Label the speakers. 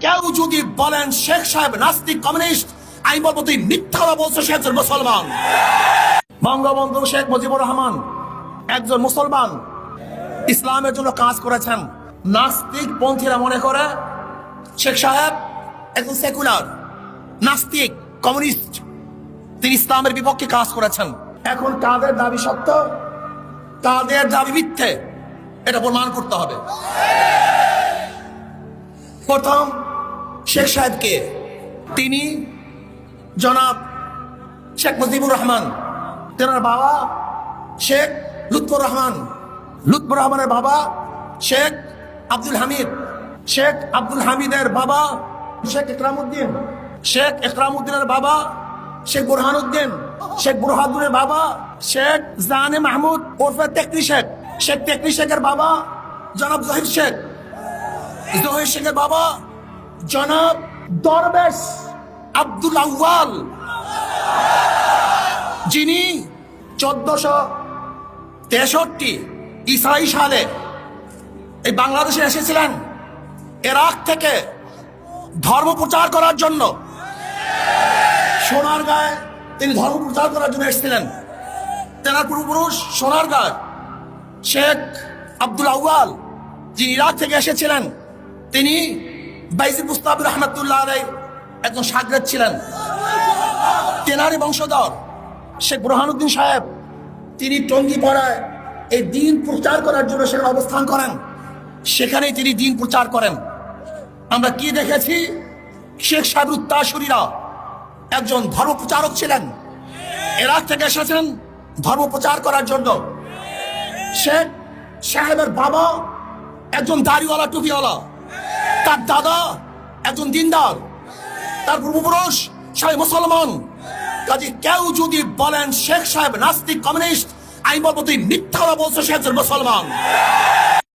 Speaker 1: কেউ যদি বলেন শেখ সাহেব নাস্তিক কমিউনিস্ট, আমি বলবো তুই মিথ্যা কথা বলছো, সে একজন মুসলমান। বঙ্গবন্ধু শেখ মুজিবুর রহমান একজন মুসলমান, ইসলামের জন্য কাজ করেছেন। নাস্তিক পন্থীরা মনে করে শেখ সাহেব একজন সেকুলার নাস্তিক কমিউনিস্ট, তিনি ইসলামের বিপক্ষে কাজ করেছেন। এখন তাদের দাবি সত্য, তাদের দাবি মিথ্যে, এটা প্রমাণ করতে হবে। প্রথম শেখ সাহেবকে, তিনি জনাব শেখ মুজিবুর রহমান, তেনার বাবা শেখ লুৎফর রহমান, লুৎফর রহমানের বাবা শেখ আব্দুল হামিদ, শেখ আব্দুল হামিদের বাবা শেখ ইকরামউদ্দিন, শেখ ইকরামউদ্দিনের বাবা শেখ বুরহানুদ্দিন, শেখ বুরহানুদ্দিনের বাবা শেখ জানে মাহমুদ ওরফে তেকরি শেখ, শেখ তেকরি শেখের বাবা জনাব জহির শেখ, জহির শেখের বাবা জনাব দরবেশ আব্দুল আউয়াল, যিনি 1463 ইসরাই সালে এই বাংলাদেশে এসেছিলেন ইরাক থেকে ধর্ম প্রচার করার জন্য। সোনারগাঁয়ে তিনি ধর্ম প্রচার করার জন্য এসেছিলেন। তেনার পূর্বপুরুষ সোনারগাঁয় শেখ আব্দুল আউয়াল, যিনি ইরাক থেকে এসেছিলেন, তিনি বাইজিদ মুস্তাফি রহমতুল্লাহ আলাইহি একজন শাগরেদ ছিলেন। তেনারই বংশধর শেখ বুরহানুদ্দিন সাহেব, তিনি টঙ্গীপাড়ায় এই দ্বীন প্রচার করার জন্য সেখানে অবস্থান করেন, সেখানেই তিনি দ্বীন প্রচার করেন। আমরা কি দেখেছি, শেখ সাহেবের উত্তরসূরিরা একজন ধর্ম প্রচারক ছিলেন, ইরাক থেকে এসেছেন ধর্ম প্রচার করার জন্য। শেখ সাহেবের বাবা একজন দাড়িওয়ালা টুপিওয়ালা, তার দাদা একজন দিনদার, তার পূর্বপুরুষ সবাই মুসলমান। কাজে কেউ যদি বলেন শেখ সাহেব নাস্তিক কমিউনিস্ট, আমি বলবো তুই মিথ্যা কথা বলছো, সে একজন মুসলমান।